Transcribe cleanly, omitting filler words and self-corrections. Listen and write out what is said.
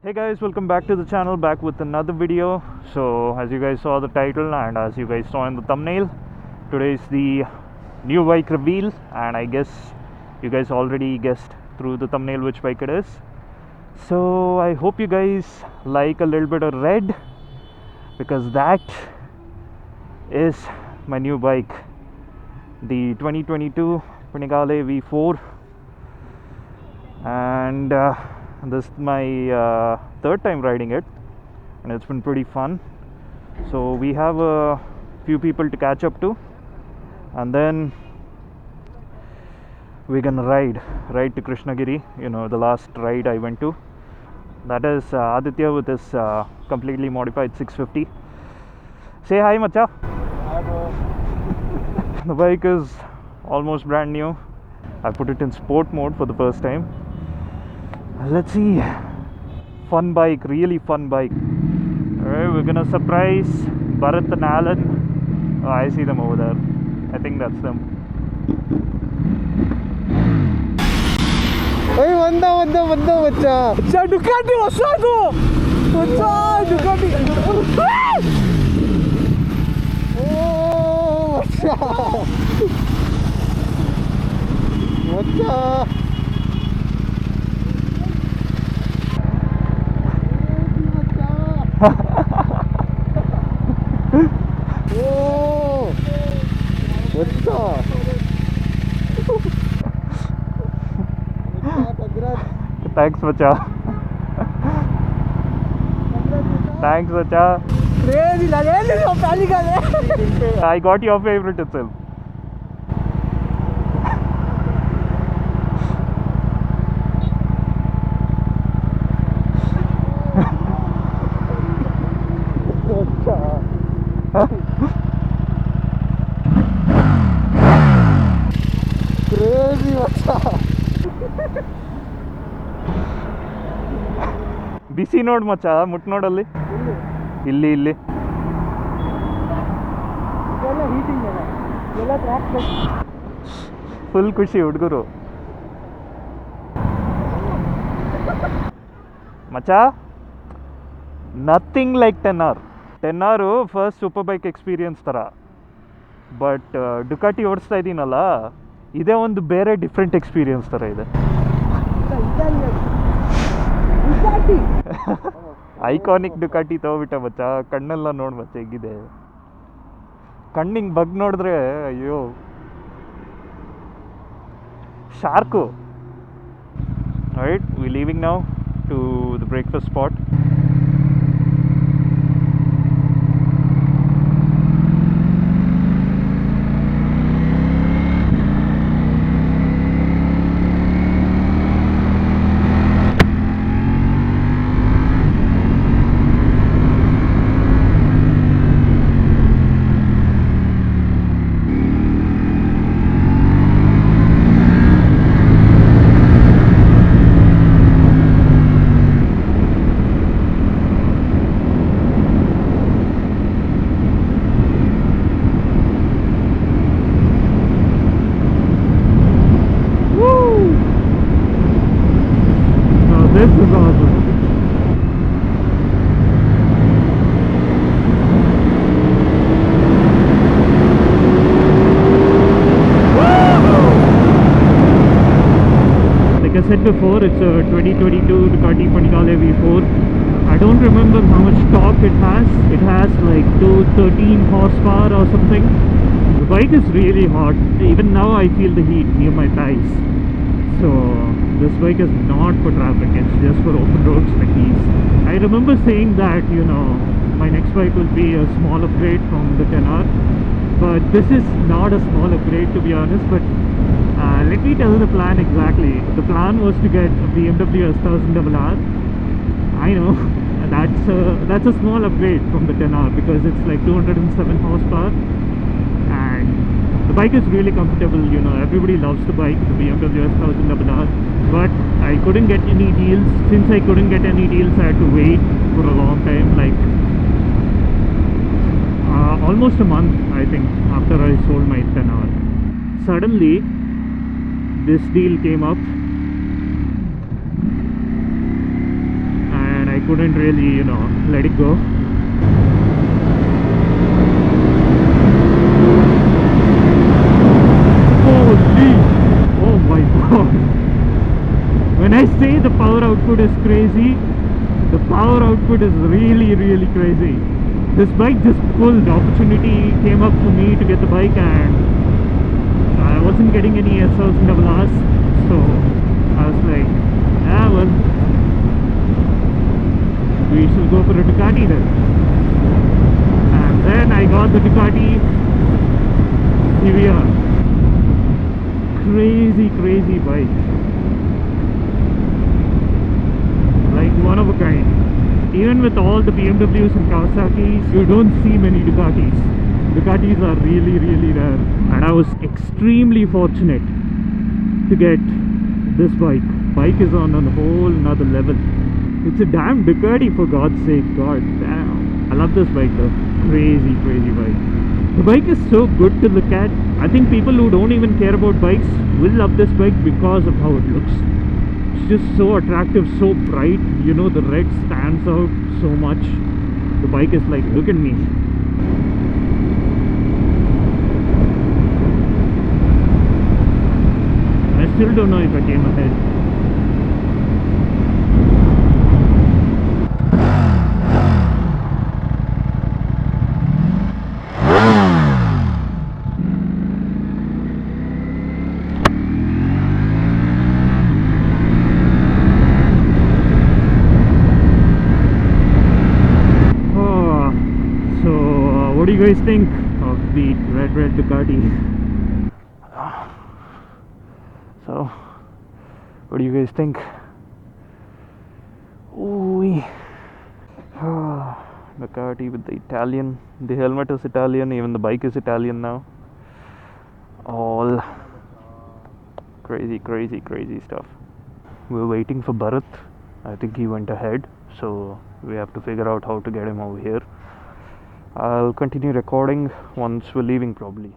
Hey guys, welcome back to the channel, back with another video. So as you guys saw the title and as you guys saw in the thumbnail, today is the new bike reveal, and I guess you guys already guessed through the thumbnail which bike it is. So I hope you guys like a little bit of red, because that is my new bike, the 2022 Panigale V4, and this is my third time riding it, and it's been pretty fun. So we have a few people to catch up to, and then we're gonna ride to Krishnagiri, the last ride I went to. That is Aditya with his completely modified 650. Say hi, macha. Hi, bro. The bike is almost brand new. I put it in sport mode for the first time. Let's see. Fun bike, really fun bike. Alright, we're gonna surprise Bharat and Alan. Oh, I see them over there. I think that's them. Hey, one bacha. Ducati wasadu. Ducati. Oh, bacha. Oh, what's up? Thanks, macha. Thanks, macha. I got your favorite itself. Crazy, what's up? ಬಿಸಿ ನೋಡ್ ಮಚ್ಚ, ಮುಟ್ ನೋಡಲ್ಲಿ, ಇಲ್ಲಿ ಇಲ್ಲಿ full ಖುಷಿ ಹುಡುಗರು. ಮಚ್ಚ, nothing like 10R first super bike experience ಥರ. But Ducati ಓಡಿಸ್ತಾ ಇದ್ದೀನಲ್ಲ, ಇದೇ ಒಂದು ಬೇರೆ ಡಿಫ್ರೆಂಟ್ ಎಕ್ಸ್ಪೀರಿಯನ್ಸ್ ಥರ ಇದೆ. ಐಕಾನಿಕ್ ಡುಕಾಟಿ ತಗೋಬಿಟ್ಟ ಮಚ್ಚ. ಕಣ್ಣೆಲ್ಲ ನೋಡ್ ಮಚ್ಚ ಹೇಗಿದೆ. ಕಣ್ಣಿಂಗ್ ಬಗ್ ನೋಡಿದ್ರೆ ಅಯ್ಯೋ, shark. Right, we leaving now to the breakfast spot. This is awesome. Like I said before, it's a 2022 Ducati Panigale V4. I don't remember how much torque it has. It has like 213 horsepower or something. The bike is really hot. Even now I feel the heat near my thighs. So this bike is not for traffic, it's just for open roads like these. I remember saying that, my next bike will be a small upgrade from the 10R, but this is not a small upgrade, to be honest. But let me tell the plan exactly. The plan was to get a BMW S1000RR. I know that's a small upgrade from the 10R, because it's like 207 horsepower, and the bike is really comfortable. Everybody loves the bike, the BMW S1000RR. But I couldn't get any deals. Since I couldn't get any deals, I had to wait for a long time, like almost a month, I think, after I sold my 10R. Suddenly this deal came up, and I couldn't really, let it go. Holy! Oh my god! When I say the power output is crazy, the power output is really, really crazy. This bike just pulled. The opportunity came up for me to get the bike, and I wasn't getting any SLs and double Rs, so I was like, well, we should go for a Ducati then. And then I got the Ducati. Here we are. Crazy bike. Like one of a kind. Even with all the BMWs and Kawasaki's, you don't see many Ducatis. Ducatis are really, really rare. And I was extremely fortunate to get this bike. Bike is on a whole another level. It's a damn Ducati, for God's sake. God damn. I love this bike though. Crazy bike. The bike is so good to look at. I think people who don't even care about bikes will love this bike because of how it looks. It's just so attractive, so bright. The red stands out so much. The bike is like, look at me. I still don't know if I came ahead. What do you guys think of the red Ducati? So, what do you guys think? Ooh, Ducati with the Italian. The helmet is Italian, even the bike is Italian now. All crazy stuff. We're waiting for Bharat. I think he went ahead, so we have to figure out how to get him over here. I'll continue recording once we're leaving probably.